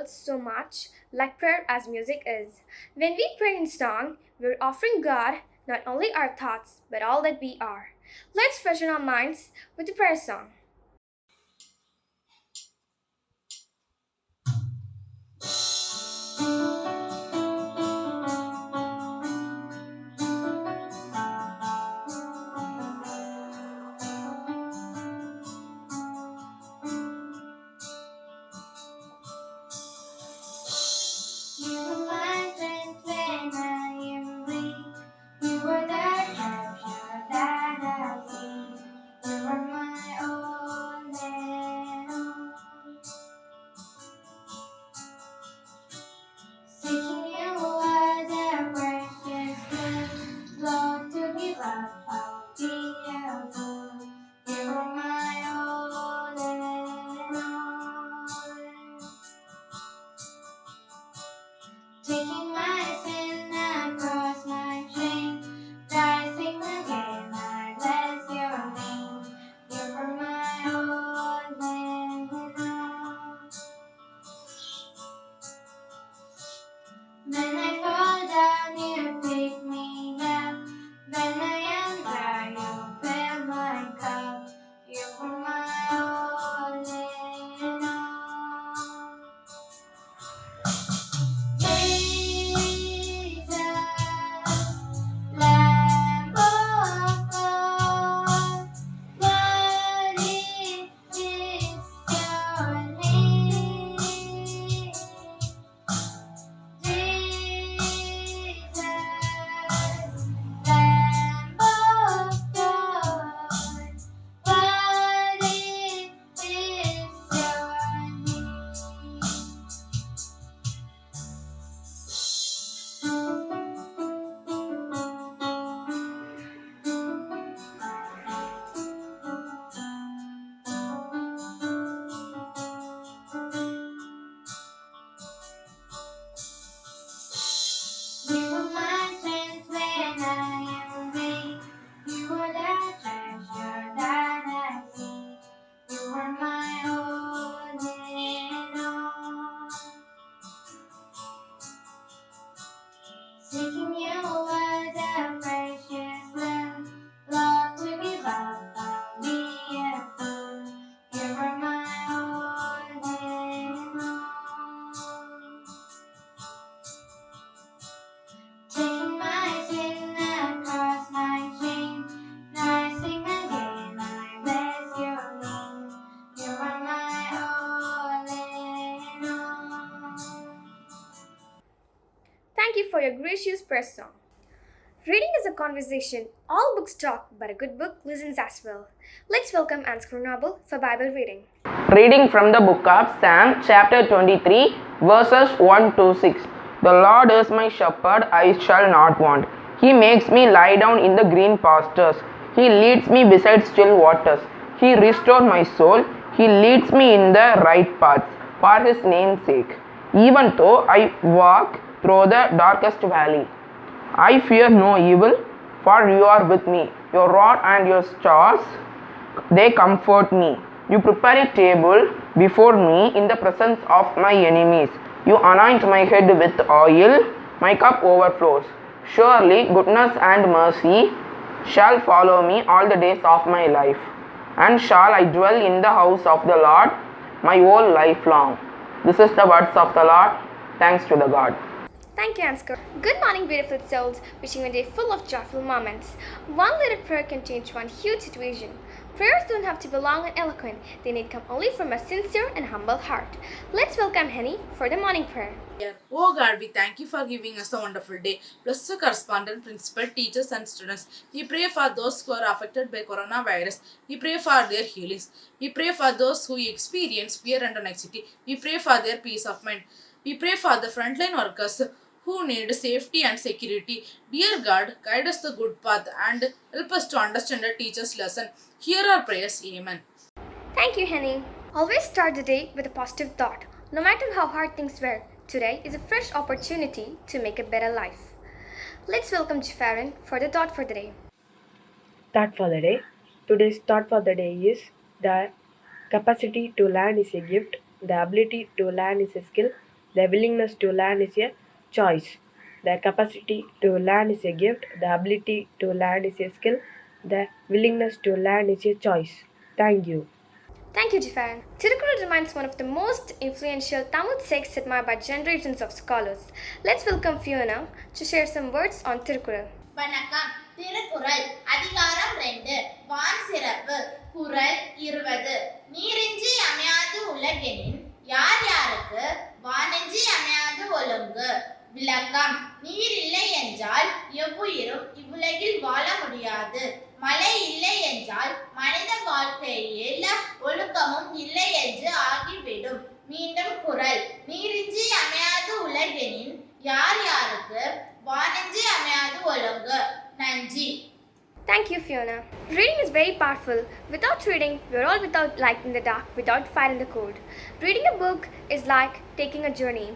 feels so much like prayer as music is. When we pray in song, we're offering God not only our thoughts, but all that we are. Let's freshen our minds with a prayer song. You are my strength when I am weak. You are the treasure that I see. You are my all and all. Seeking you are the precious gift. Lord, to give up, I'll be a fool. You are my all and all. Taking my sin across my shame, rising again, I bless your name. You are my all and all. When I fall down, you pick me up. When I am dry, you fill my cup. You are my all and all. Jesus, Lamb of God, what is your name? Jesus, Lamb of God, what is your name? You are my strength when I am weak. You are the treasure that I see. You are my all in all. Seeking you are the precious love. Lord, to give up, I'll be a fool. You are my all in all. Taking my sin across my shame, rising again, I bless your name. You are my all in all. Thank you for your gracious prayer song. Reading is a conversation. All books talk, but a good book listens as well. Let's welcome Ansgar Noble for Bible reading. Reading from the book of Psalm, chapter 23, verses 1 to 6. The Lord is my shepherd, I shall not want. He makes me lie down in the green pastures. He leads me beside still waters. He restores my soul. He leads me in the right paths for his name's sake. Even though I walk through the darkest valley, I fear no evil, for you are with me. Your rod and your staff, they comfort me. You prepare a table before me in the presence of my enemies. You anoint my head with oil, my cup overflows. Surely goodness and mercy shall follow me all the days of my life, and shall I dwell in the house of the Lord my whole life long. This is the words of the Lord. Thanks to the God. Thank you, Ansgar. Good morning, beautiful souls. Wishing you a day full of joyful moments. One little prayer can change one huge situation. Prayers don't have to be long and eloquent. They need come only from a sincere and humble heart. Let's welcome Henny for the morning prayer. Oh God, we thank you for giving us a wonderful day. Bless the correspondent, principal, teachers, and students. We pray for those who are affected by coronavirus. We pray for their healings. We pray for those who experience fear and anxiety. We pray for their peace of mind. We pray for the frontline workers who need safety and security. Dear God, guide us the good path and help us to understand the teacher's lesson. Hear our prayers. Amen. Thank you, Henny. Always start the day with a positive thought. No matter how hard things were, today is a fresh opportunity to make a better life. Let's welcome Jafarin for the thought for the day. Thought for the day. Today's thought for the day is the capacity to learn is a gift, the ability to learn is a skill, The willingness to learn is a choice. The capacity to learn is a gift. The ability to learn is a skill. The willingness to learn is a choice. Thank you. Thank you, Jafar. Tirukkural remains one of the most influential Tamil texts admired by generations of scholars. Let's welcome Fiona to share some words on Tirukkural. வணக்கம். திருக்குறள் அதிகாரம் 2 வான் சிறப்பு குறள் 20 நீரின்றி அமையாது உலகெனின் யார் யாருக்கு வானின்றி அமையாது ஒழுங்கு. விளக்கம் நீர் இல்லை என்றால் எவ்வுயிரும் இவ்வுலகில் வாழ முடியாது. மழை இல்லை என்றால் மனித வாழ்க்கையில் ஒழுக்கமும் இல்லை என்று ஆகிவிடும். மீண்டும் குறள் நீரின்றி அமையாது உலகெனின் யார் யாருக்கு வானின்றி அமையாது ஒழுங்கு. நன்றி. Thank you, Fiona. Reading is very powerful. Without reading, we're all without light in the dark, without fire in the cold. Reading a book is like taking a journey.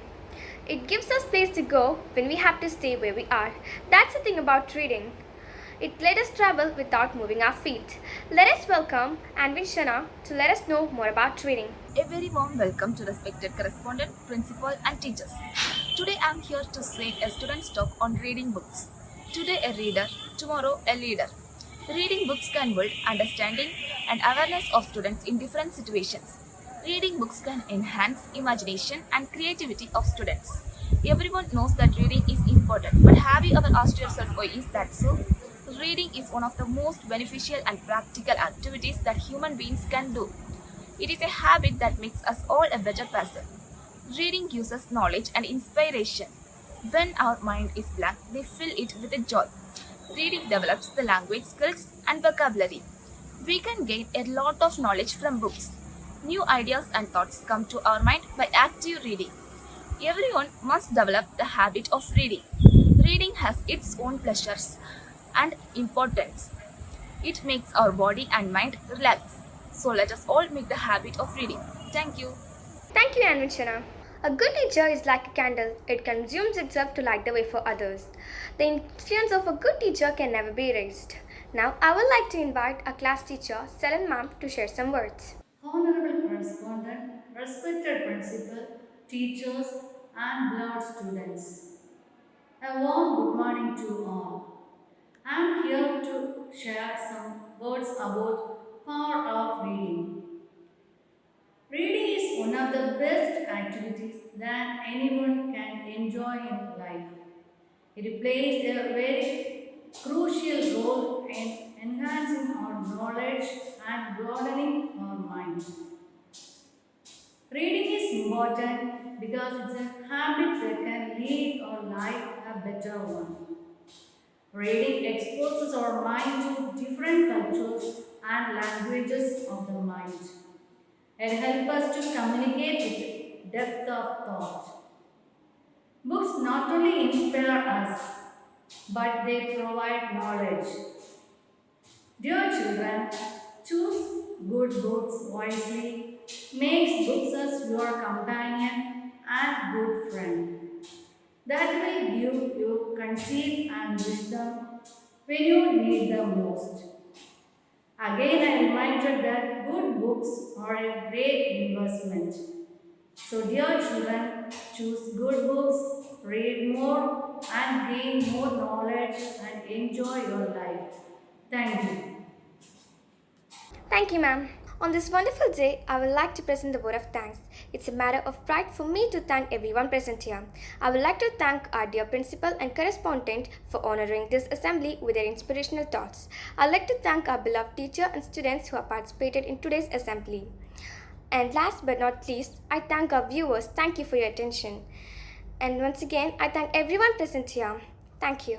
It gives us place to go when we have to stay where we are. That's the thing about reading. It let us travel without moving our feet. Let us welcome Anvin Shana to let us know more about reading. A very warm welcome to respected correspondent, principal and teachers. Today I am here to say a student's talk on reading books. Today a reader, tomorrow a leader. Reading books can build understanding and awareness of students in different situations. Reading books can enhance imagination and creativity of students. Everyone knows that reading is important, but have you ever asked yourself why is that so? Reading is one of the most beneficial and practical activities that human beings can do. It is a habit that makes us all a better person. Reading gives us knowledge and inspiration. When our mind is blank, we fill it with a joy. Reading develops the language skills and vocabulary. We can gain a lot of knowledge from books. New ideas and thoughts come to our mind by active reading. Everyone must develop the habit of reading. Reading has its own pleasures and importance. It makes our body and mind relax. So let us all make the habit of reading. Thank you. Thank you, Anvin Shana. A good teacher is like a candle. It consumes itself to light the way for others. The influence of a good teacher can never be erased. Now, I would like to invite our class teacher, Selen Ma'am, to share some words. Honorable correspondent, respected principal, teachers, and beloved students. A warm good morning to all. I am here to share some words about power of reading. Reading is one of the best activities that anyone can enjoy in life. It plays a very crucial role in enhancing our knowledge and broadening our mind. Reading is important because it's a habit that can lead our life a better one. Reading exposes our mind to different cultures and languages of the mind. It helps us to communicate with depth of thought. Books not only inspire us, but they provide knowledge. Dear children, choose good books wisely. Makes books as your companion and good friend. That will give you conceit and wisdom when you need them most. Again, I reminded that good books are a great investment. So, dear children, choose good books, read more, and gain more knowledge and enjoy your life. Thank you. Thank you, ma'am. On this wonderful day, I would like to present the word of thanks. It's a matter of pride for me to thank everyone present here. I would like to thank our dear principal and correspondent for honoring this assembly with their inspirational thoughts. I'd like to thank our beloved teacher and students who have participated in today's assembly. And last but not least, I thank our viewers. Thank you for your attention. And once again, I thank everyone present here. Thank you.